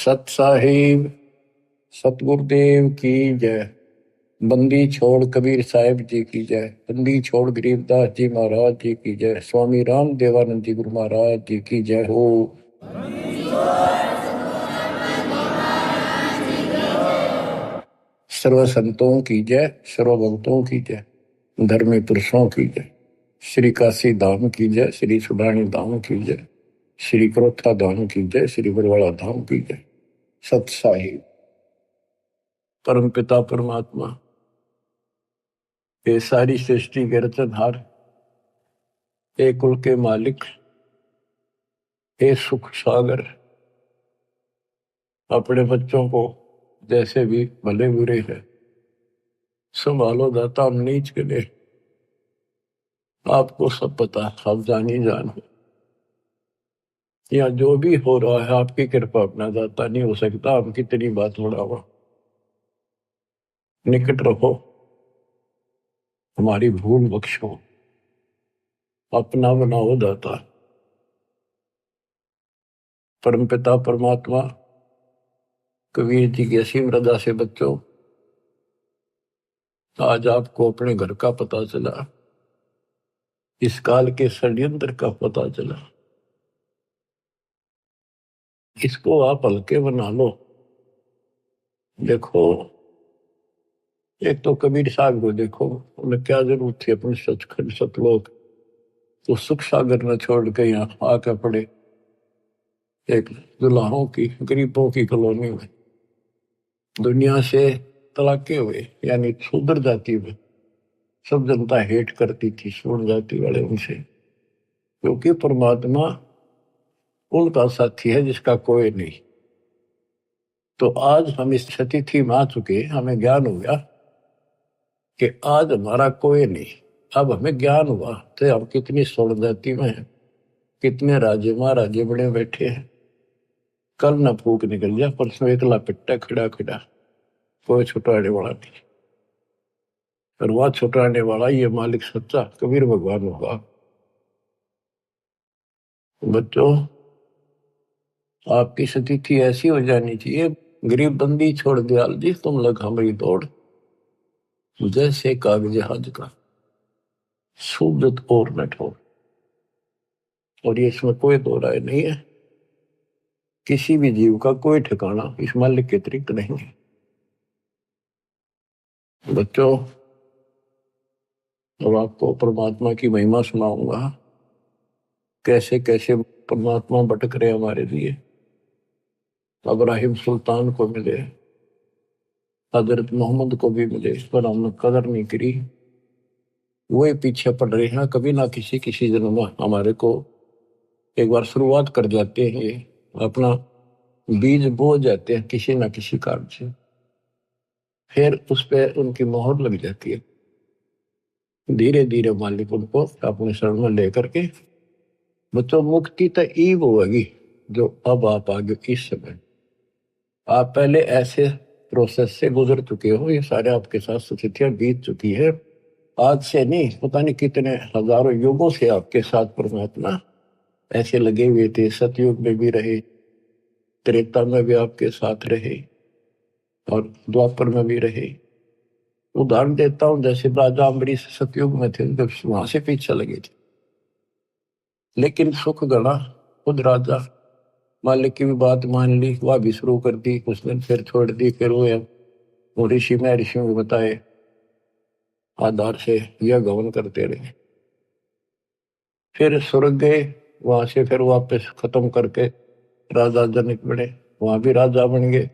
सत साहिब सतगुरुदेव की जय। बंदी छोड़ कबीर साहिब जी की जय। बंदी छोड़ गरीबदास जी महाराज जी की जय। स्वामी राम देवानंद जी गुरु महाराज जी की जय हो। सर्व संतों की जय, सर्व भक्तों की जय, धर्मी पुरुषों की जय। श्री काशी धाम की जय, श्री सुडानी धाम की जय, श्री क्रोथा धाम की जय, श्री बरवाड़ा धाम की जय। सत साहिब परम पिता परमात्मा, ये सारी सृष्टि के रचनहार, हे कुल के मालिक, हे सुख सागर, अपने बच्चों को जैसे भी भले बुरे है संभालो दाता। हम नीच के लिए आपको सब पता, आप जानी जान हो। या जो भी हो रहा है आपकी कृपा, अपना दाता नहीं हो सकता। हम कितनी बात बढ़ावा, निकट रहो, हमारी भूल बख्शो, अपना बनाओ दाता। परम पिता परमात्मा, कबीर जी की असीम रजा से बच्चों, आज आपको अपने घर का पता चला, इस काल के षड्यंत्र का पता चला। इसको आप हल्के बना लो। देखो, एक तो कबीर साहब को देखो, उन्हें क्या जरूरत थी अपने सचखंड सतलोक तो सुख सागर न छोड़ के यहाँ आकर पड़े एक दुल्हाओं की, गरीबों की कॉलोनी में। दुनिया से तलाके हुए, यानी शूद्र जाति में सब जनता हेट करती थी स्वर्ण जाति वाले उनसे, क्योंकि परमात्मा उनका साथी है जिसका कोई नहीं। तो आज हम इस स्थिति में आ चुके, हमें ज्ञान हो गया कि आज हमारा कोई नहीं। अब हमें ज्ञान हुआ तो हम कितनी स्वर्ण जाति में हैं, कितने राजे महाराजे बड़े बैठे हैं। कल न फूक निकल जाए, परसों एकला पिट्टा खड़ा खड़ा, कोई छुटाने वाला नहीं। और वह छुटाने वाला ये मालिक सच्चा कबीर भगवान होगा। बच्चों, आपकी स्थिति ऐसी हो जानी चाहिए, गरीब बंदी छोड़ दयाल जी तुम लग हमारी दौड़, जैसे कागज हज का सूजत और न ठोर। और ये इसमें कोई दो राय नहीं है, किसी भी जीव का कोई ठिकाना इस मालिक के अतिरिक्त नहीं है। बच्चों, अब आपको परमात्मा की महिमा सुनाऊंगा, कैसे कैसे परमात्मा भटक रहे हमारे लिए। इब्राहिम सुल्तान को मिले, हजरत मोहम्मद को भी मिले, पर हमने कदर नहीं करी। वही पीछे पड़ रहे हैं, कभी ना किसी जन्म में हमारे को एक बार शुरुआत कर जाते हैं, अपना बीज बो जाते हैं किसी ना किसी कारण से, फिर उस पर उनकी मोहर लग जाती है। धीरे धीरे मालिक उनको अपने शरण में लेकर के, बच्चों मुक्ति तो ईब होगी जो अब आप आगे इस समय, आप पहले ऐसे प्रोसेस से गुजर चुके हो, ये सारे आपके साथ स्थितियां बीत चुकी है। आज से नहीं, पता नहीं कितने हजारों युगों से आपके साथ परमात्मा ऐसे लगे हुए थे। सतयुग में भी रहे, त्रेता में भी आपके साथ रहे, और द्वापर में भी रहे। उदाहरण देता हूं, जैसे राजा अम्बरीश सतयुग में थे, जब वहां से पीछे लगे थे, लेकिन सुख गणा खुद राजा मालिक की भी बात मान ली, वह भी शुरू कर दी, कुछ दिन फिर छोड़ दी। फिर वो ऋषि में ऋषियों को बताए आधार से यह गवन करते रहे। फिर स्वर्ग गए, वहां से फिर वापस खत्म करके राजा जनक बने, वहां भी राजा बन गए।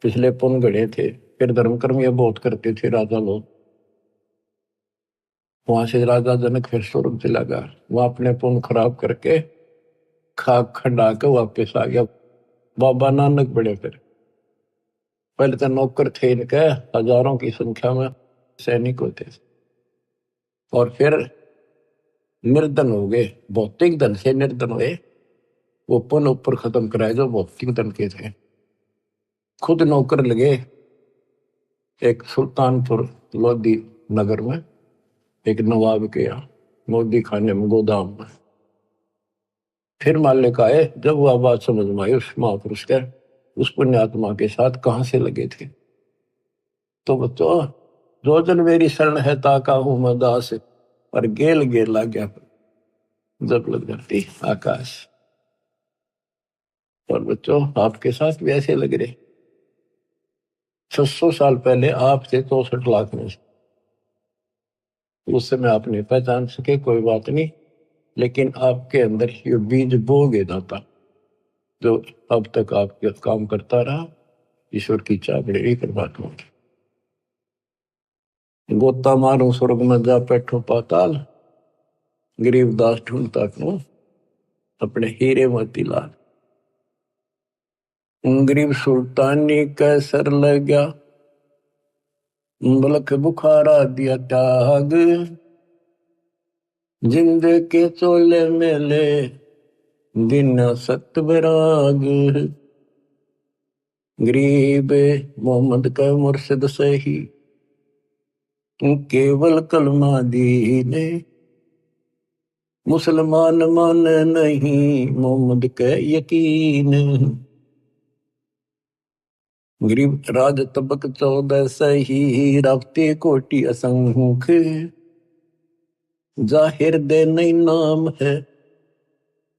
पिछले पुण्य गढ़े थे, फिर धर्म कर्म ये बहुत करते थे राजा लोग। वहां से राजा जनक फिर स्वर्ग चला गया, वहां अपने पुण्य खराब करके खाक खंडा के वापस आ गया। बाबा नानक बड़े, फिर पहले तो नौकर थे इनके हजारों की संख्या में, सैनिक होते थे, और फिर निर्धन हो गए, भौतिक धन से निर्धन हुए। वो पुण्य ऊपर खत्म कराए जो भौतिक धन के थे। खुद नौकर लगे एक सुल्तानपुर लोधी नगर में, एक नवाब के यहाँ मोदी खाने में, गोदाम में। फिर मालिक आए, जब वह बात समझ में आई उस महापुरुष के, उस पुण्यात्मा के साथ कहां से लगे थे। तो बच्चों, जो जन मेरी शरण है ताका हूं मैं दास, और गेल गेल ला गया जब लग जाती आकाश। और बच्चों, आपके साथ भी ऐसे लग रहे। 600 साल पहले आप थे 64 लाख में से, उस समय आप नहीं पहचान सके, कोई बात नहीं, लेकिन आपके अंदर ये बीज बो गए दाता, जो अब तक आपके काम करता रहा। ईश्वर की चाबड़ी परमात्मा की। गोता मारू स्वर्ग में जा बैठो पाताल, गरीबदास ढूंढता क्यों अपने हीरे मोतीलाल। गरीब सुल्तानी कैसर लग गया, बलख बुखारा दिया त्याग, जिंद के चोले मेले दिन सत विराग। गरीब मोहम्मद का मुर्शिद सही, केवल कलमा दीने, मुसलमान मान नहीं मोहम्मद के यकीन। गरीब राज तबक 14 सही, रावते कोटि असंख्य, जाहिर दे नहीं नाम है,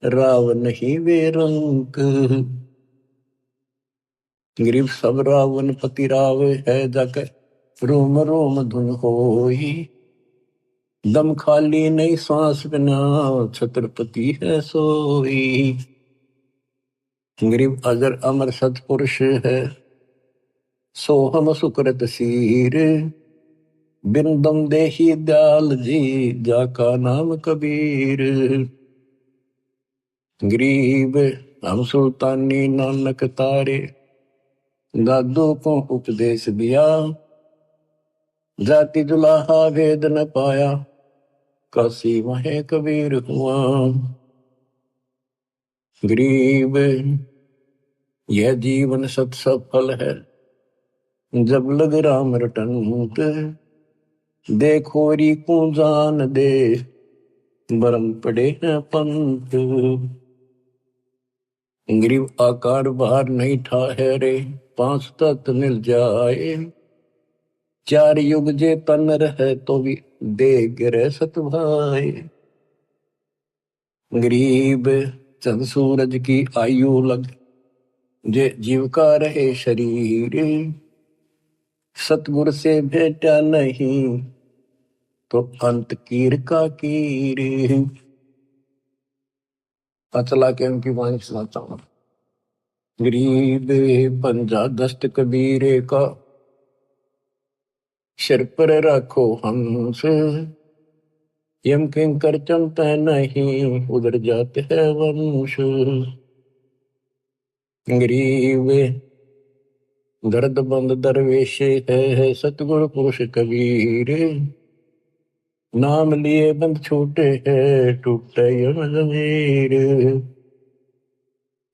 राव नहीं वे रंक। गरीब सब रावण पति राव है, जाकर रोम रोम धुन होई, दम खाली नहीं सांस बिना, छत्रपति है सोई। गरीब अजर अमर सतपुरुष है, सोहम सुकृत सीर, बिन दम देही दयाल जी, जाका नाम कबीर। गरीब हम सुल्तानी नानक तारे, दादू को उपदेश दिया, जाति जुलाहा भेद न पाया, काशी वहे कबीर हुआ। गरीब यह जीवन सत सफल है, जब लग राम रटंत, देखोरी को जान दे, बरम पड़े हैं पंत। गरीब आकार बाहर नहीं ठहरे, 5 तत्व मिल जाए, 4 युग जे तन रहे तो भी दे गिरे सत भाई। गरीब चंद सूरज की आयु लग, जे जीव का रहे शरीर, सतगुर से भेटा नहीं तो अंत कीर का कीर। चला के उनकी वाणी सुनाता हूं। गरीब पंजा दस्त कबीरे का, सिर पर रखो हंस, यम किंकर चलते नहीं, उधर जाते हैं वंश। गरीब दर्द बंद दरवेश है, सतगुरु पुरुष कबीर, नाम लिए बंद छूटे है, टूटे यम जमीर।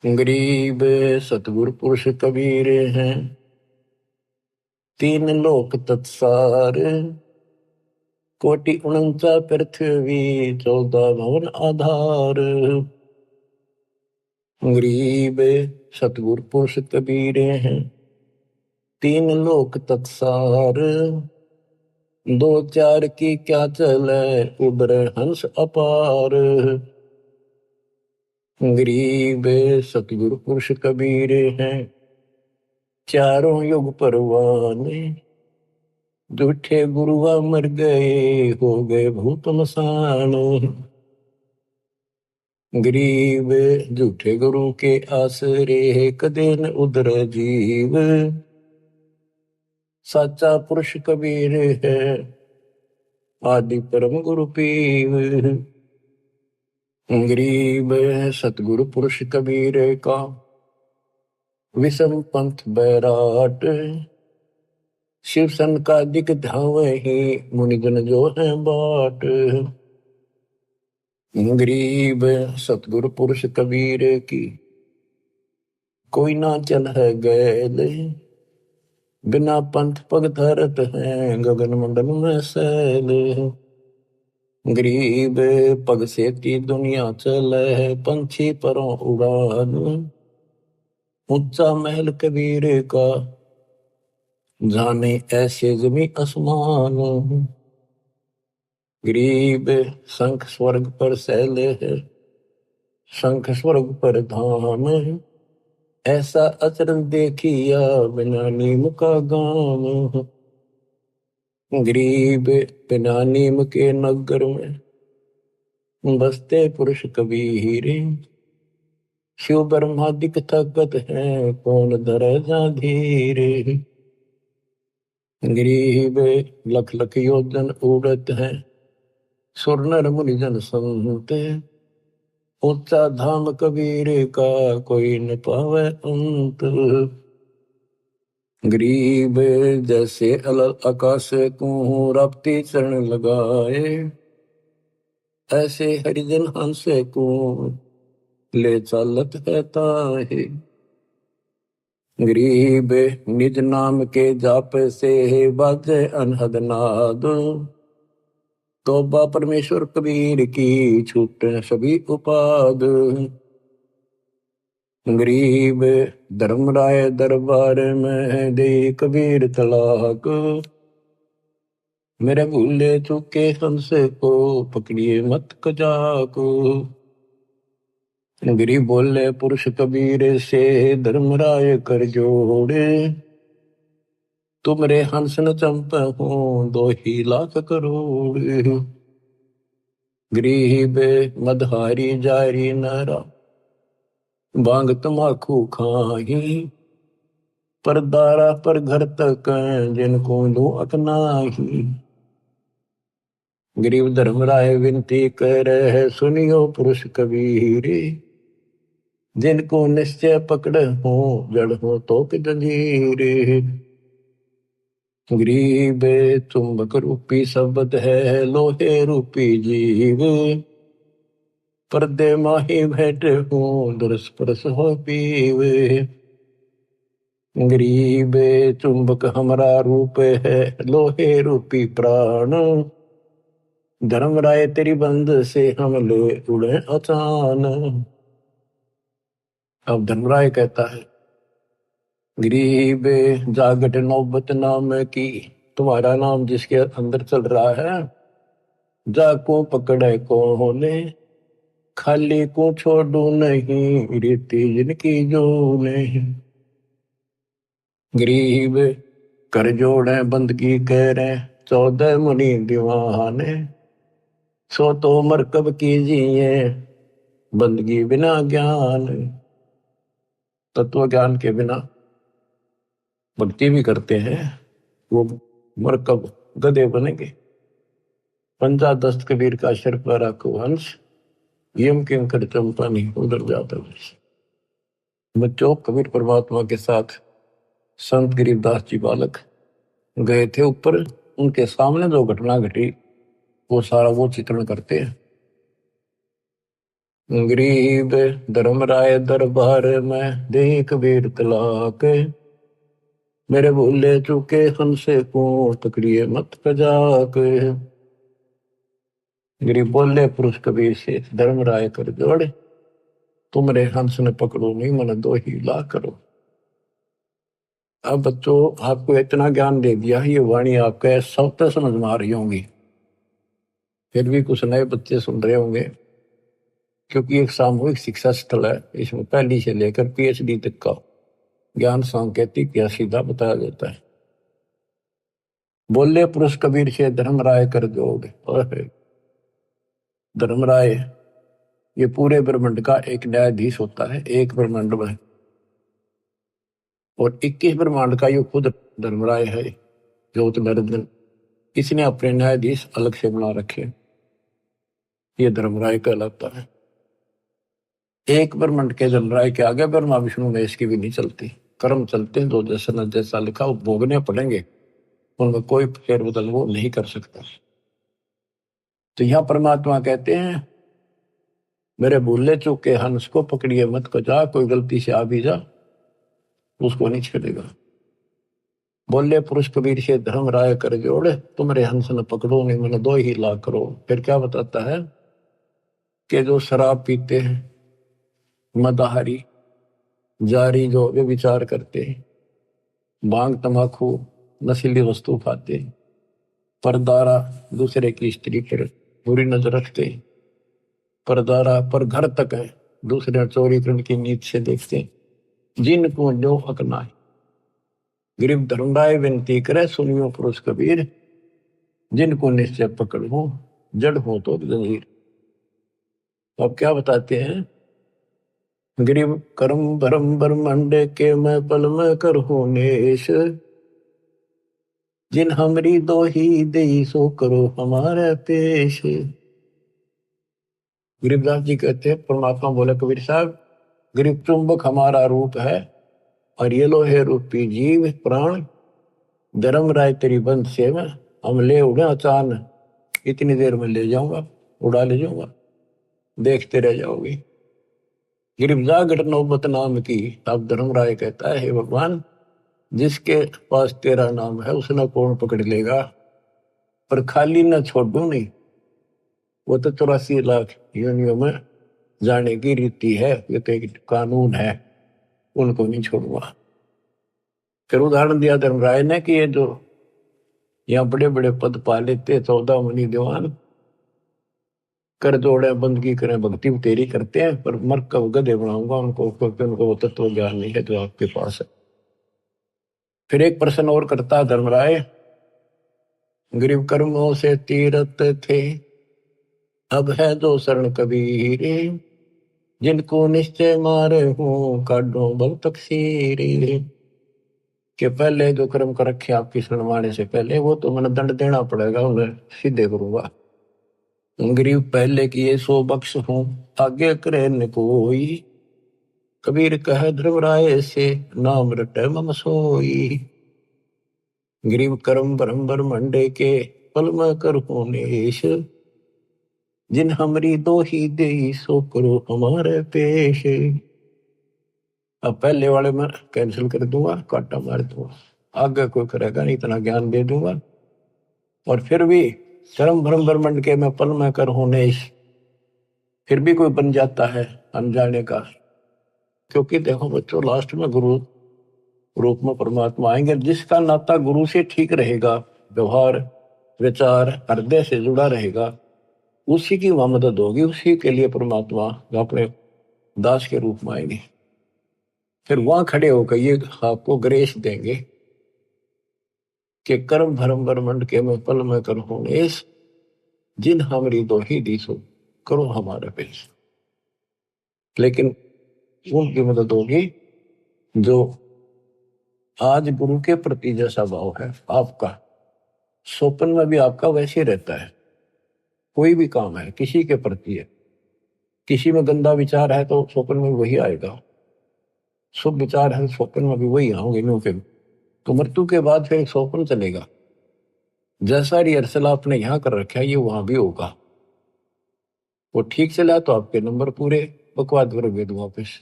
गरीब सतगुरु पुरुष कबीर हैं, 3 लोक तत्सार, कोटि 49 पृथ्वी, 14 भवन आधार। गरीब सतगुरु पुरुष कबीर हैं, 3 लोक तत्सार, 2 4 की क्या चले, उबरे हंस अपार। गरीब सतगुरु पुरुष कबीर हैं, चारों युग परवाने, झूठे गुरुआ मर गए, हो गए भूत मसान। गरीब झूठे गुरु के आसरे, कदे न उधर जीव, साचा पुरुष कबीर है, आदि परम गुरु पीव। गरीब सतगुरु पुरुष कबीर का, विषम पंथ बैराट, शिव सन का दिक धावे ही, मुनिजन जो है बाट। गरीब सतगुरु पुरुष कबीर की, कोई ना चल है गैल, बिना पंथ पग धरत है, गगन मंडल में सैल। गरीब पग से ती दुनिया चले, पंछी परों उड़ान, ऊंचा महल कबीर का, जाने ऐसे जमी आसमान। गरीब शंख स्वर्ग पर सैले है, शंख स्वर्ग पर धाम। ऐसा अचरज देखिया बिना नीम का गाम। गरीब बिना नीम के नगर में बसते पुरुष कबीर। शिव ब्रह्मादिक ताकत है, कौन धरे जा धीर। गरीब लख लख योजन उड़त है, सुर नर मुनि जन संत। ऊंचा धाम कबीर का, कोई न पावे अंत। गरीब जैसे अलल आकाश को रपती चरण लगाए, ऐसे हरिजन हंस को ले चालत है ताहे। गरीब निज नाम के जाप से बाजे अनहद नाद। तौबा परमेश्वर कबीर की, छूट सभी उपाद। गरीब धर्मराय दरबार में दे कबीर तलाक। मेरे भूले चूके हंस को पकड़िए मत कजाक। गरीब बोले पुरुष कबीर से, धर्मराय कर जोड़े। तुमरे हंस न चंप हो, 2 लाख करोड़। गरीब मदहारी जारी नरा, बांग तमाकू खाही। पर दारा पर घर तक, जिनको दो अकनाही। गरीब धर्मराय विनती करे, सुनियो पुरुष कबीर। जिनको निश्चय पकड़ हो, जड़ हो तो कि जंजीर। गरीब चुंबक रूपी शब्द है, लोहे रूपी जीव। पर्दे माही भेंट हो, दरस परस हो पीव। गरीब चुंबक हमारा रूप है, लोहे रूपी प्राण। धर्मराय तेरी बंद से हम ले उड़े अचान। अब धर्मराय कहता है, गरीब जागट नौबत नाम की, तुम्हारा नाम जिसके अंदर चल रहा है, जाको पकड़े को ले, खाली को छोड़ू नहीं, रीति जिनकी जो नहीं। गरीब कर जोड़े बंदगी कह रहे, 14 मुनि दीवाने। सो तो मरकब कीजिए, बंदगी बिना ज्ञान। तत्व ज्ञान के बिना भक्ति भी करते हैं, वो मरकब गधे बनेंगे। पंजा दस्त कबीर का सिर पर रखो हंस, यम किम कर चंपा नहीं उधर जाता। बच्चों, कबीर परमात्मा के साथ संत गरीबदास जी बालक गए थे ऊपर। उनके सामने जो घटना घटी वो सारा वो चित्रण करते हैं। गरीब धर्मराय दरबार में दे कबीर तलाक। मेरे भूले चूके हंसे को पकड़िए मत कजाक। गरीब बोले पुरुष कबीर से, धर्मराय कर जोड़े। तुमरे हंस ने पकड़ो नहीं, मन 2 लाख करो। अब बच्चों, आपको इतना ज्ञान दे दिया, ये वाणी आपके सब तक समझ में आ रही होंगी। फिर भी कुछ नए बच्चे सुन रहे होंगे, क्योंकि एक सामूहिक शिक्षा स्थल है। इसमें पहली से लेकर PhD तक का ज्ञान सांकेतिक या सीधा बताया जाता है। बोले पुरुष कबीर से, धर्मराय कर जोड़। धर्मराय ये पूरे ब्रह्मांड का एक न्यायाधीश होता है, एक ब्रह्मांड में। और 21 ब्रह्मांड का ये खुद धर्मराय है, ज्योत नरदन। इसने अपने न्यायाधीश अलग से बना रखे, ये धर्मराय कहलाता है। एक ब्रह्मांड के धर्मराय के आगे ब्रह्मा विष्णु महेश की भी नहीं चलती। कर्म चलते हैं, जो जैसा न जैसा लिखा वो भोगने पड़ेंगे, उनमें कोई फेर बदल वो नहीं कर सकता। तो यहां परमात्मा कहते हैं, मेरे भूले चूके हंस को पकड़िए मत कजा। कोई गलती से आ भी जा, उसको नहीं छेड़ेगा। बोले पुरुष कबीर से, धर्मराय कर जोड़े। तुमरे हंस न पकड़ो नहीं, मैंने 2 लाख करो। फिर क्या बताता है कि जो शराब पीते हैं, मदाहारी, जारी जो वे विचार करते, भांग तंबाकू नशीली वस्तु खाते, परदारा दूसरे की स्त्री पर बुरी नजर रखते, परदारा पर घर तक है दूसरे चोरी करने की नीत से देखते, जिनको जो हक ना है। गरीब धर्मराय विनती करे सुनियो पुरुष कबीर, जिनको निश्चय पकड़ हो जड़ हो तो जंजीर। अब क्या बताते हैं, गरीब कर्म भरम ब्रह्मांड के मैं पल में कर हो नेश, जिन हमरी दो ही दे सो करो हमारे पेश। गरीबदास जी कहते हैं, परमात्मा बोले कबीर साहब, गरीब चुंबक हमारा रूप है और ये लो है रूपी जीव प्राण, धर्म राय तेरी बंद से में हम ले उड़े अचान, इतनी देर में ले जाऊंगा, उड़ा ले जाऊंगा, देखते रह जाओगे। गिरफ्जा घट नौबत नाम की। अब धर्मराय कहता है, हे भगवान, जिसके पास तेरा नाम है उसने कौन पकड़ लेगा, पर खाली न छोड़ू नहीं, वो तो 84 लाख योनियों में जाने की रीति है, ये तो एक कानून है, उनको नहीं छोड़ूंगा। फिर उदाहरण दिया धर्मराय ने कि ये जो यहाँ बड़े बड़े पद पा लेते 14 मुनि दीवान, कर जोड़े बंदगी करें भक्ति तेरी करते हैं, पर मर कब गधे बनाऊंगा उनको, क्योंकि उनको वो तत्व ज्ञान नहीं है जो आपके पास है। फिर एक प्रश्न और करता धर्मराय, गरीब कर्मों से तीरथ थे, अब है जो शरण कबीर, जिनको निश्चय मारे हो काटो भव तकसीर। के पहले जो कर्म कर रखे आपकी शरण माने से पहले, वो तो मैंने दंड देना पड़ेगा, उन्हें सीधे करूंगा। गरीब पहले किए सो बख्श हूं, आगे करे न कोई, कबीर कह ध्रुवराय से नाम रटे मम सोई। गरीब कर्म ब्रह्म ब्रह्मंडे के पल में कर नेश, जिन हमरी दो ही दे सो करो हमारे पेश। अब पहले वाले में कैंसिल कर दूंगा, काटा मार दूंगा, आगे कोई करेगा नहीं, इतना ज्ञान दे दूंगा। और फिर भी कर्म ब्रह्म ब्रह्मंड के मैं पल में कर नेश, फिर भी कोई बन जाता है अनजाने का, क्योंकि देखो बच्चों, लास्ट में गुरु रूप में परमात्मा आएंगे। जिसका नाता गुरु से ठीक रहेगा, व्यवहार विचार हृदय से जुड़ा रहेगा, उसी की वहां मदद होगी, उसी के लिए परमात्मा अपने दास के रूप में आएंगे। फिर वहां खड़े होकर ये आपको ग्रेस देंगे कि कर्म धर्म ब्रह्मंड के मैं पल में करो नेश, जिन हमारी दो ही दिसो करो हमारे पेश। लेकिन उनकी मदद होगी जो आज गुरु के प्रति जैसा भाव है आपका, स्वप्न में भी आपका वैसे ही रहता है। कोई भी काम है किसी के प्रति है, किसी में गंदा विचार है तो स्वप्न में वही आएगा, शुभ विचार है स्वप्न में भी वही आओगे नो के। तो मृत्यु के बाद फिर स्वप्न चलेगा, जैसा रिहर्सल आपने यहाँ कर रखा है ये वहां भी होगा। वो ठीक चला तो आपके नंबर पूरे, बकवाद करोगे तो वापिस।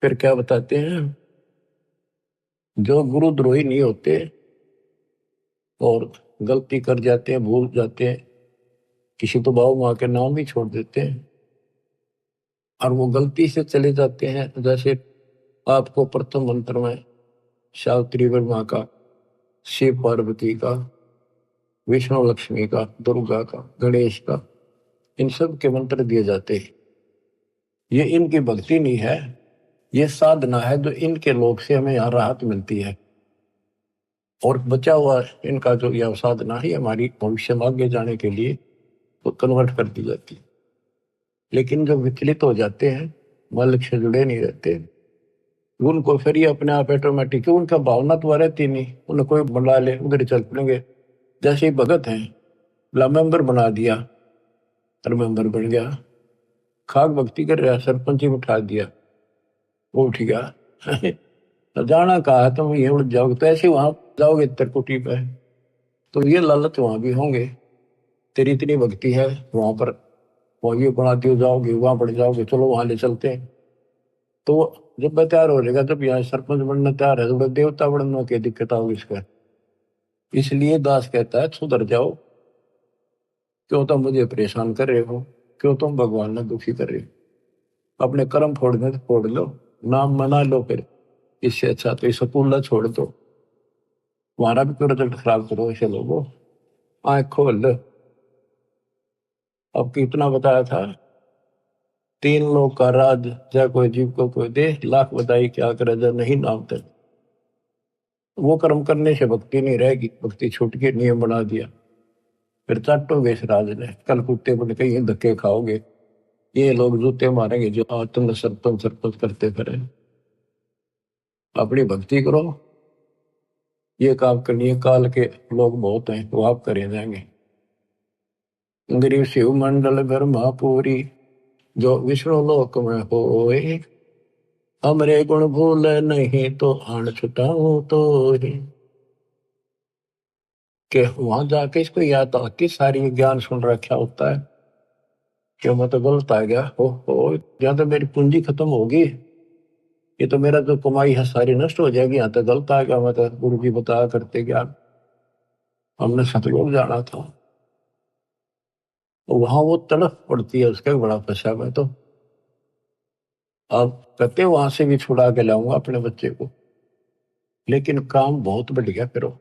फिर क्या बताते हैं, जो गुरुद्रोही नहीं होते और गलती कर जाते हैं, भूल जाते हैं, किसी तो बाबू माँ के नाम भी छोड़ देते हैं और वो गलती से चले जाते हैं, जैसे आपको प्रथम मंत्र में सावित्री माँ का, शिव पार्वती का, विष्णु लक्ष्मी का, दुर्गा का, गणेश का, इन सब के मंत्र दिए जाते हैं। ये इनकी भक्ति नहीं है, ये साधना है जो इनके लोग से हमें यहाँ राहत मिलती है। और बचा हुआ इनका जो यह साधना है हमारी भविष्य में आगे जाने के लिए तो कन्वर्ट कर दी जाती है। लेकिन जो विचलित हो जाते हैं, मालिक से जुड़े नहीं रहते, उनको फिर ये अपने आप ऑटोमेटिक, उनका भावना तो रहती नहीं, उन्हें कोई बुला ले उधर ही चल पड़ेंगे। जैसे ही भगत हैं, मेंबर बना दिया और मेंबर बन गया, खाक भक्ति कर रहा, सरपंच ही उठा दिया, वो उठ गया। जाना कहा है तुम ये उड़ जाओगे, तो ऐसे वहां जाओगे त्रिकुटी पे, तो ये लालच वहां भी होंगे, तेरी इतनी भक्ति है वहां पर, वो ये बना दियो, जाओगे वहां पड़ जाओगे, चलो वहां ले चलते हैं। तो जब मैं तैयार हो जाएगा, जब यहाँ सरपंच बनना तैयार है, तो देवता बनने की दिक्कत आओगी इसका। इसलिए दास कहता है सुधर जाओ, क्यों तुम मुझे परेशान कर रहे हो, क्यों तुम भगवान ने दुखी कर रहे हो, अपने कर्म फोड़ने तो फोड़ लो, नाम मना लो फिर, इससे अच्छा तो स्कूल छोड़ दो, तुम्हारा भी तो रिजल्ट खराब करो ऐसे लोगों, आँख खोल लो। अब कितना बताया था, 3 लोग का राज, जय कोई जीव को कोई दे, लाख बताई क्या करे जब नहीं नाम तक। वो कर्म करने से भक्ति नहीं रहेगी, भक्ति छूट के नियम बना दिया, फिर चाटोगे इस राज ने, कल कुत्ते बन के ये धक्के खाओगे, ये लोग जूते मारेंगे जो आज तुम सरपंच सरपंच करते फिरे। अपनी भक्ति करो, ये काम करनी, काल के लोग बहुत हैं वो आप करे जाएंगे। गरीब शिव मंडल ब्रह्मापुरी, जो विष्णु लोक में होए, हमरे गुण भूल नहीं तो आन छुटाऊं तो ही। कि वहां जाके इसको याद था कि सारी ज्ञान सुन रखा होता है कि मैं तो गलत आ गया, हो यहाँ तो मेरी पूंजी खत्म होगी, ये तो मेरा जो कमाई है सारी नष्ट हो जाएगी, यहाँ तो गलत आ गया, मैं तो गुरु जी बताया करते ज्ञान, हमने सतलोक जाना था। वहां वो तड़फ पड़ती है उसका बड़ा पछा में, तो अब कहते वहां से भी छुड़ा के लाऊंगा अपने बच्चे को, लेकिन काम बहुत बढ़ गया फिर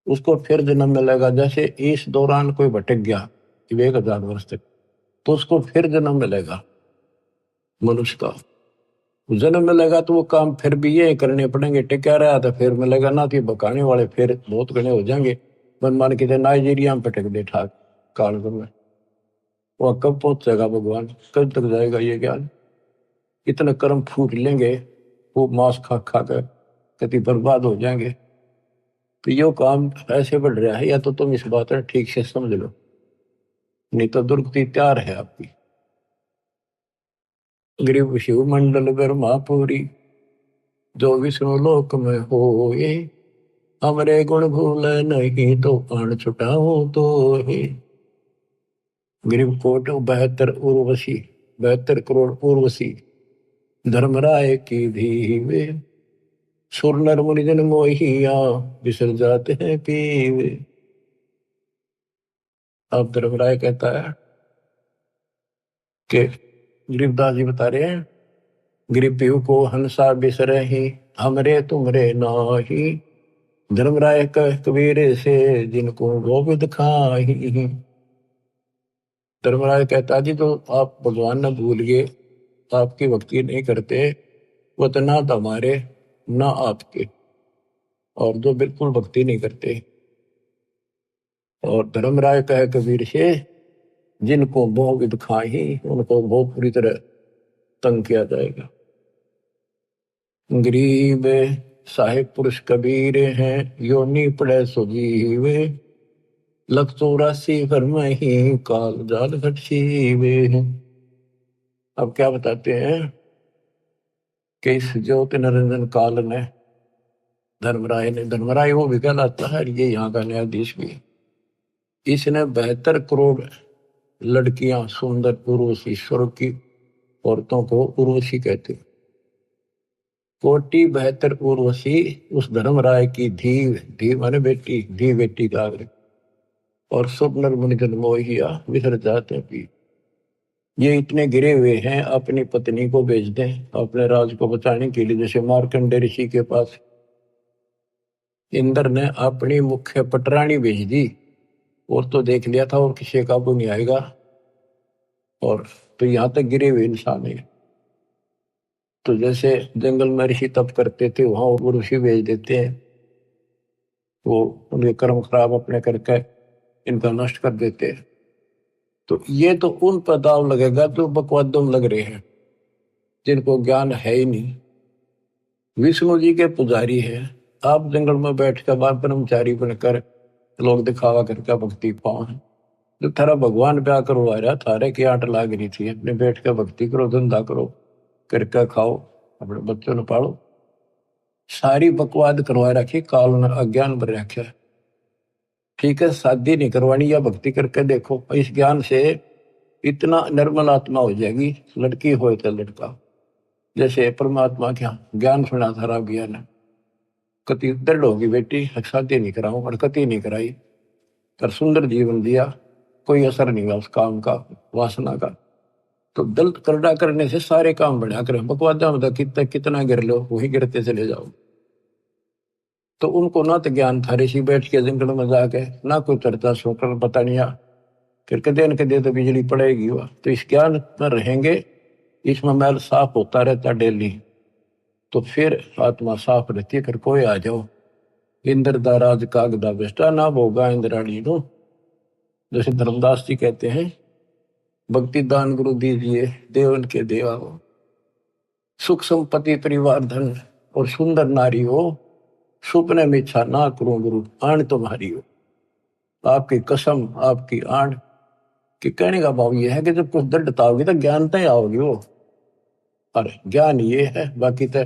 उसको फिर जन्म मिलेगा। जैसे इस दौरान कोई भटक गया 1000 वर्ष तक, तो उसको फिर जन्म मिलेगा मनुष्य का, जन्म मिलेगा तो वो काम फिर भी ये करने पड़ेंगे, टिका रहा तो फिर मिलेगा ना, तो बकाने वाले फिर बहुत घने हो जाएंगे। मन मान के नाइजीरिया में पटक दे ठाक काल में, वह कब पहुंचेगा भगवान, कब तक जाएगा ये ज्ञान, इतने कर्म फूट लेंगे, वो मांस खा खा कर कति बर्बाद हो जाएंगे। तो यो काम ऐसे बढ़ रहा है, या तो तुम इस बात में ठीक से समझ लो, नहीं तो दुर्गति तैयार है आपकी। गरीब शिव मंडल ब्रह्मापुरी, जो विष्णु लोक में होए, हमरे गुण भूल नहीं तो प्राण छुटाओ तो ही। गरीब कोट 72 उर्वशी, 72 करोड़ उर्वशी, धर्मराय की धीवे, सुर नर मुनि जन मोहिया, बिसर जाते हैं पीवे। अब धर्मराय कहता है कि गरीबदास जी बता रहे हैं, गरीब पीहू को हंसा बिसरे ही, हमरे तुमरे नाही, धर्मराय कह कबीर से जिनको गोविंद खाही। धर्मराज कहता जी तो आप भगवान न भूल गए, आपकी भक्ति नहीं करते, वो तो ना तो हमारे ना आपके, और जो बिल्कुल भक्ति नहीं करते। और धर्मराय कहे कबीर से, जिनको गोविंद खाही, उनको बहुत बुरी तरह तंग किया जाएगा। गरीब साहिब पुरुष कबीर हैं, योनि पड़े सुजीवे, 184 घर में ही काल जाल घट सीवे। अब क्या बताते हैं कि इस ज्योति निरंजन काल ने, धर्मराय वो भी कहलाता है, ये यहाँ का न्यायाधीश भी, इसने 72 करोड़ लड़कियां सुंदर उर्वशी, स्वर्ग की औरतों को उर्वशी कहते, कोटि 72 उर्वशी उस धर्मराय की धी माने बेटी, धी बेटी का आग्रह, और सब नर मुनि जन मोहिया विसर जाते भी। ये इतने गिरे हुए हैं, अपनी पत्नी को बेच दें अपने राज को बचाने के लिए, जैसे मार्कंडे ऋषि के पास इंद्र ने अपनी मुख्य पटरानी भेज दी, और तो देख लिया था और किसी काबू नहीं आएगा, और तो यहां तक गिरे हुए इंसान है। तो जैसे जंगल में ऋषि तप करते थे, वहां वो ऋषि भेज देते हैं, वो उनके कर्म खराब अपने करके इनका नष्ट कर देते हैं। तो ये तो उन पर दाव लगेगा जो बकवादों में लग रहे हैं, जिनको ज्ञान है ही नहीं। विष्णु जी के पुजारी है, आप जंगल में बैठ कर बार ब्रह्मचारी बनकर लोग दिखावा करके भक्ति पाओ, जो थारा भगवान ब्याह करवा रहा, थारे की आट लाग रही थी, अपने बैठ कर भक्ति करो, धंधा करो, करके खाओ, अपने बच्चों ने पालो, सारी बकवाद करवा रखी, काल ने अज्ञान भर रखा। ठीक है, शादी नहीं करवानी, या भक्ति करके देखो, इस ज्ञान से इतना निर्मल आत्मा हो जाएगी, लड़की हो तो लड़का, जैसे परमात्मा क्या ज्ञान सुना था ज्ञान, कति दृढ़ होगी बेटी, शादी नहीं कराऊं, और कति नहीं कराई, पर सुंदर जीवन दिया, कोई असर नहीं हुआ उस काम का, वासना का। तो दल करड़ा करने से सारे काम बढ़िया करें, बकवादा मतलब कितना कितना गिर लो वही गिरते चले जाओ। तो उनको ना तो ज्ञान था, ऋषि बैठ के जंगल में जाके ना कोई चर्चा सुनकर पता नहीं आ, फिर कदे न कदे तो बिजली पड़ेगी वह। तो इस ज्ञान में रहेंगे, इसमें मैल साफ होता रहता डेली, तो फिर आत्मा साफ रहती है। फिर कोई आ जाओ इंद्र दा राज कागदा बेस्टा ना भोगा इंद्राणी नो, जैसे धर्मदास जी कहते हैं, भक्ति दान गुरु दीजिए देवन के देवा हो, सुख संपत्ति परिवार धन और सुंदर नारी हो, सुपने में इच्छा ना करूं गुरु आण तुम्हारी हो। आपकी कसम आपकी आण कि कहने का भाव ये है कि जब कुछ दृढ़ता होगी तो ज्ञान तय आओगी वो। अरे ज्ञान ये है, बाकी तो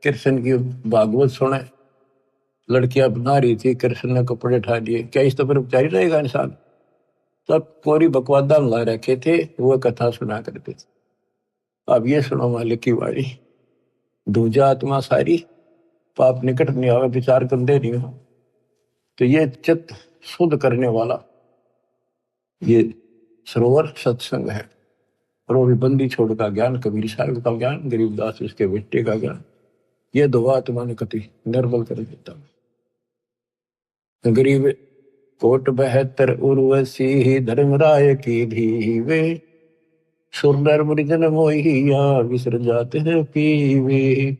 कृष्ण की भागवत सुने, लड़कियां बना रही थी, कृष्ण ने कपड़े उठा दिए, क्या इस तो पर उपचारी रहेगा इंसान। तब कोरी बकवादा मिला रखे थे, वो कथा सुना करते थे। अब ये सुनो मालिक की वाणी, दूजा आत्मा सारी पाप निकट नहीं आवे, विचार कर दे नहीं हो। तो ये चित्त शुद्ध करने वाला ये सरोवर सत्संग है। और वो भी बंदी छोड़ का ज्ञान, कबीर साहब का ज्ञान, गरीबदास उसके बेटे का ज्ञान, ये दो आत्मा ने कति निर्बल कर देता। गरीब कोट 72 उर्वशी धर्मराय की धीवे, सुरनर मृजन मोहिया विसर जाते हैं पीवे।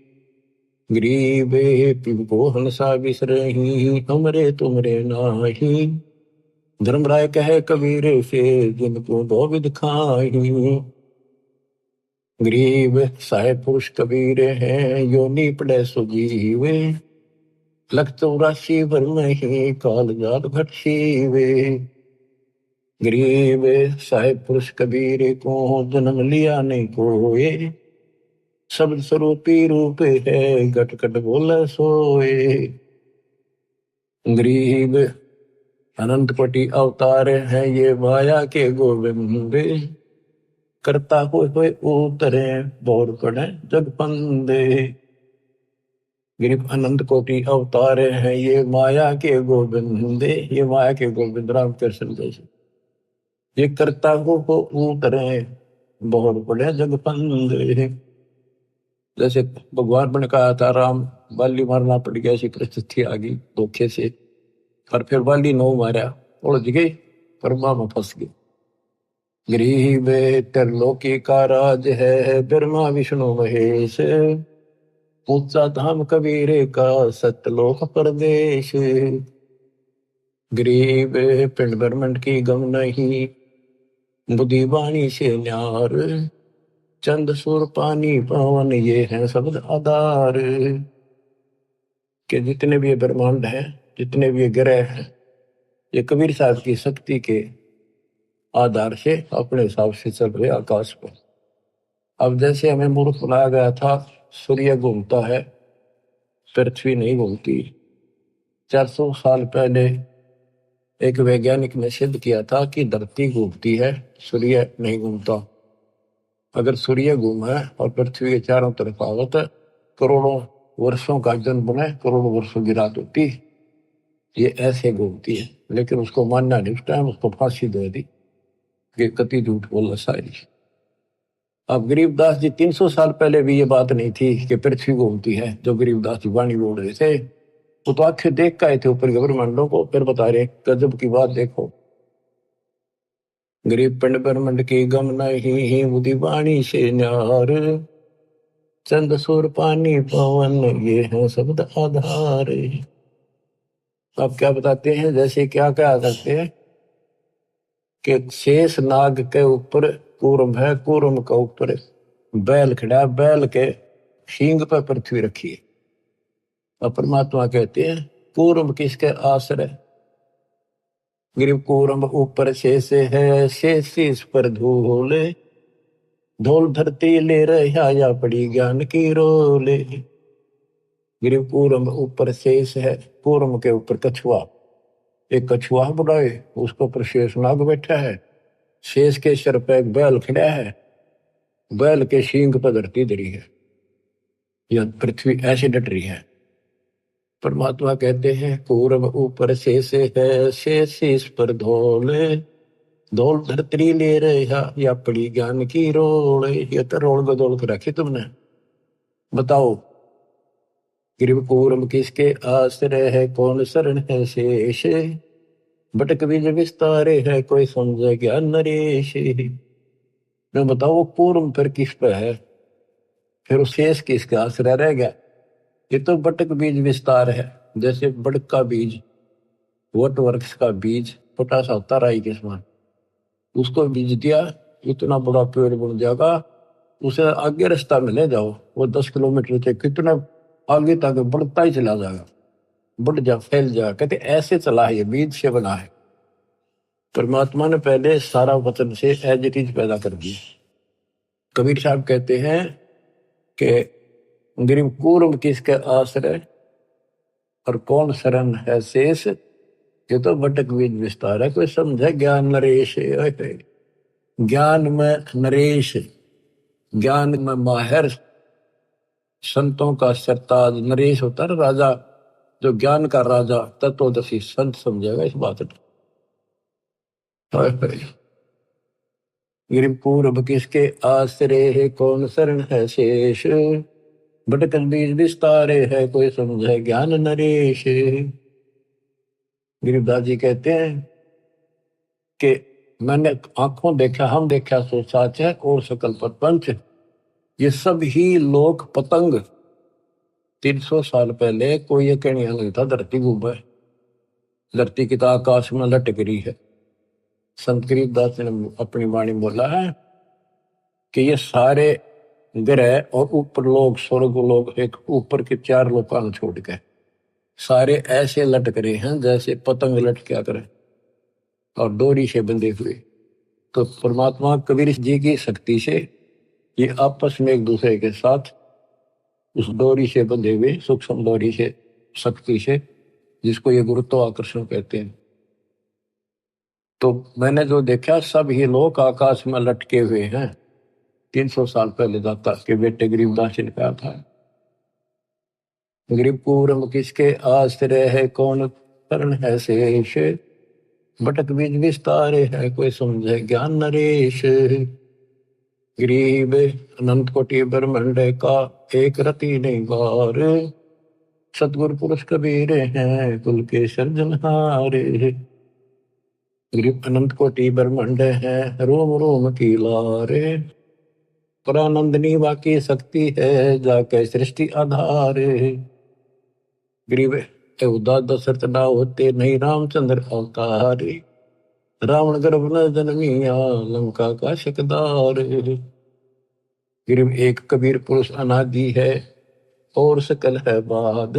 गरीबे पिंको हंसा विसरही, हमरे तुमरे नाही, धर्मराय कहे कबीर से जिनको दो विध खाही। गरीब साहेब पुरुष कबीर हैं, योनि पड़े सुजीवे, लख 84 भर नहीं काल जात घट सीवे। गरीब साहेब पुरुष कबीर को जन्म लिया नहीं कोए, शब्द स्वरूपी रूप है घट घट बोला सोए। गरीब अनंत कोटि अवतार है ये माया के गोविंद, करता हुए उतरे बोर पड़े जग पंदे। गरीब अनंत कोटि अवतार है ये माया के गोविंदे, ये माया के गोविंद राम कृष्ण जैसे, ये करता हो उतरे बोर पड़े जग पंदे। जैसे भगवान ने कहा था राम बाली मारना पड़ गया, ऐसी परिस्थिति आ गई धोखे से, और फिर बाली नो मारा उड़ गई, कर्मा में फंस गई। गरीब त्रिलोकी का राज है ब्रह्मा विष्णु महेश, ऊंचा धाम कबीर का सतलोक परदेश। गरीब पिंड ब्रह्मंड की गम नहीं, बुद्धि वाणी से न्यार, चंद सुर पानी पवन ये है शब्द आधार। के जितने भी ये ब्रह्मांड है, जितने भी ये ग्रह हैं, ये कबीर साहब की शक्ति के आधार से अपने हिसाब से चल रहे आकाश पर। अब जैसे हमें मूर्ख बनाया गया था, सूर्य घूमता है पृथ्वी नहीं घूमती। 400 साल पहले एक वैज्ञानिक ने सिद्ध किया था कि धरती घूमती है, सूर्य नहीं घूमता। अगर सूर्य घूमे और पृथ्वी के चारों तरफ आवत, करोड़ों वर्षों का जन्म बने, करोड़ों वर्षों की रात होती, ये ऐसे घूमती है। लेकिन उसको मानना नहीं, उस टाइम उसको फांसी दे दी कि कति झूठ बोला सारी। अब गरीबदास जी 300 साल पहले भी ये बात नहीं थी कि पृथ्वी घूमती है, जो गरीबदास जी वाणी बोल रहे थे, वो तो आंखें देख का आए थे ऊपर ब्रह्मांडों को, फिर बता रहे गजब की बात देखो। गरीब पिंड ब्रह्मंड की गम नहीं, बुद्धि वाणी से न्यार, चंद सुर पानी पवन ये है शब्द आधार। आप क्या बताते हैं, जैसे क्या क्या करते हैं कि शेष नाग के ऊपर कूर्म है, कूर्म के ऊपर बैल खड़ा, बैल के सींग पर पृथ्वी रखी है। और परमात्मा कहते हैं कूर्म किसके आश्रय, गरीब कूर्म ऊपर शेष है, शेष इस पर धूल, धूल धरती ले रहा या पड़ी ज्ञान की रोले। गरीब कूर्म ऊपर शेष है, कूर्म के ऊपर कछुआ, एक कछुआ बुलाए, उसके ऊपर शेष नाग बैठा है, शेष के सिर पे एक बैल खड़ा है, बैल के सींग पर धरती धरी है, यह पृथ्वी ऐसे डट रही है। परमात्मा कहते हैं कूर्म ऊपर शेष है, शेष इस पर धोले, धोल धरतरी ले रहा या पड़ी ज्ञान की रोल, ये तो रोल बदोल कर रखी तुमने। बताओ गिरव कूरम किसके आश्रय है, कौन शरण है शेष, भटक बीज विस्तारे है, कोई समझे ज्ञान नरेश। मैं बताओ वो कूरम फिर किस पे है, फिर उस शेष किसका आश्रय रह गया। ये तो बटक बीज विस्तार है, जैसे बड़क का बीज, वट वृक्ष का बीज छोटा सा होता राई के समान, उसको बीज दिया इतना बड़ा पेड़ बन जाएगा, उसे आगे रास्ता में ले जाओ वो 10 किलोमीटर से कितना आगे तक बढ़ता ही चला जाएगा, बढ़ जा फैल जा। कहते ऐसे चला है, ये बीज से बना है। परमात्मा ने पहले सारा वचन से एज इट इज पैदा कर दिया। कबीर साहब कहते हैं कि गिरिव कूर्म किसके आश्रय और कौन शरण है शेष, ये तो बटक बीज विस्तार है, कोई समझे ज्ञान नरेश। ज्ञान में नरेश, ज्ञान में माहिर, संतों का सरताज। नरेश होता है राजा, जो ज्ञान का राजा तत्वदर्शी संत समझेगा इस बात को। गिरिव पूर्व किसके आश्रय है, कौन शरण है शेष, भटकल बीज विस्तारे है, कोई समझे ज्ञान नरेश। गिरिवदास जी कहते हैं कि मैंने आंखों देखा, हम देखा सो साच है, और सकल प्रपंच, ये सब ही लोक पतंग। 300 साल पहले कोई ये कहने नहीं था धरती घूम है, धरती की तो आकाश में लटक रही है। संत गरीबदास ने अपनी वाणी बोला है कि ये सारे ग्रह और ऊपर लोग, स्वर्ग लोग, एक ऊपर के 4 लोकान छोड़ के सारे ऐसे लटक रहे हैं जैसे पतंग लटका करे और डोरी से बंधे हुए। तो परमात्मा कबीर जी की शक्ति से ये आपस में एक दूसरे के साथ उस डोरी से बंधे हुए, सूक्ष्म डोरी से, शक्ति से, जिसको ये गुरुत्वाकर्षण कहते हैं। तो मैंने जो देखा सब ही लोग आकाश में लटके हुए हैं। 300 साल पहले दाता के बेटे गरीबदास जी ने कहा था। गरीब पूर्व किसके आश्रय है, कौन शरण है शेष, भटक बीज विस्तारे है, कोई समझे ज्ञान नरेश। गरीब अनंत कोटि ब्रह्मांड का एक रति नहीं बार, सतगुरु पुरुष कबीर हैं कुल के सर्जनहारे। गरीब अनंत कोटि ब्रह्मांड है, रोम रोम की लारे, परानंदनी वाकी शक्ति है, जाके सृष्टि आधारे। गरीब उदा दशरथ ना होते, नहीं रामचंद्र अवतारे, रावण गर्भ न जन्मिया, लंका का शकदार। गरीब एक कबीर पुरुष अनादि है, और सकल है बाद,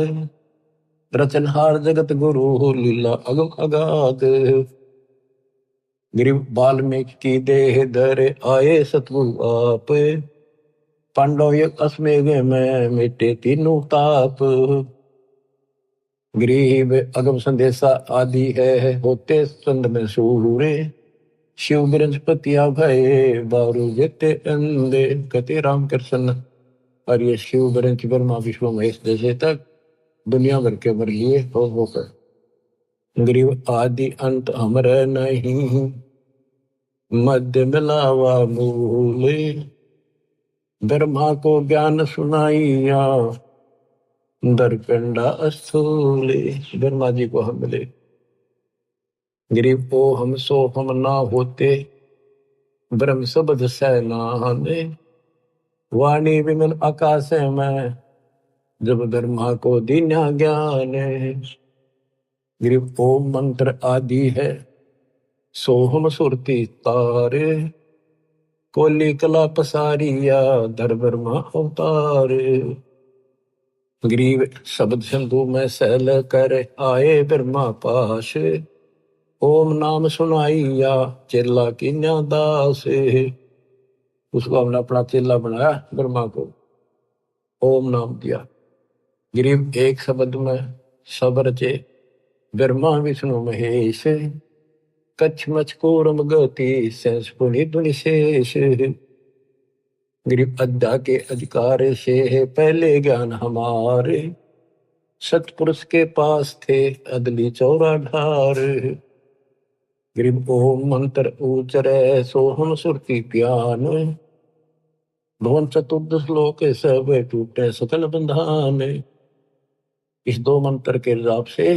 रचनहार जगत गुरु, लीला अगम अगाध। गरीब वाल्मीकि की देह धरे, आए सतगुरु आप, पांडव एक अश्वमेध में मिटे तीनों ताप। गरीब अगम संदेशा आदि है, होते चंद में सूरे, शिव बृहस्पतिया भय बारू जेते अंधे। कहते रामकृष्ण और ये शिव बृहस्पति ब्रह्मा विष्णु महेश जैसे तक दुनिया भर के मर लिए होकर। गरीब आदि अंत अमर नहीं, मध्य मिलावा मूल, ब्रह्मा को ज्ञान सुनाइया, दरपिंडा स्थूल। ब्रह्मा जी को हम मिले। गरीब ओ हम सो हम ना होते, ब्रह्म शब्द सैनाने, वाणी विमल आकाश में, जब ब्रह्मा को दीन्या ज्ञान। गरीब ओम मंत्र आदि है, सोहम सुरती तारे, कोली कला पसारिया, धर ब्रह्मा अवतार। गरीब शब्द सिंधु में सैल कर, आए ब्रह्मा पास, ओम नाम सुनाइया, चेला कीन्या दास। उसको हमने अपना चेला बनाया, ब्रह्मा को ओम नाम दिया। गरीब एक शब्द में सब रचे, ब्रह्मा विष्णु महेश, कच्छ मच कूर्म गति, सेंस पुनि दुनि शेष। गरीब अद्या के अधिकार से है, पहले ज्ञान हमारे, सतपुरुष के पास थे अदली चौरा ढार। गिरिम ओम मंत्र उचरे सोहम सुरती प्यान, भवन चतुर्दश श्लोक सब टूटे सकल बंधान। इस दो मंत्र के हिसाब से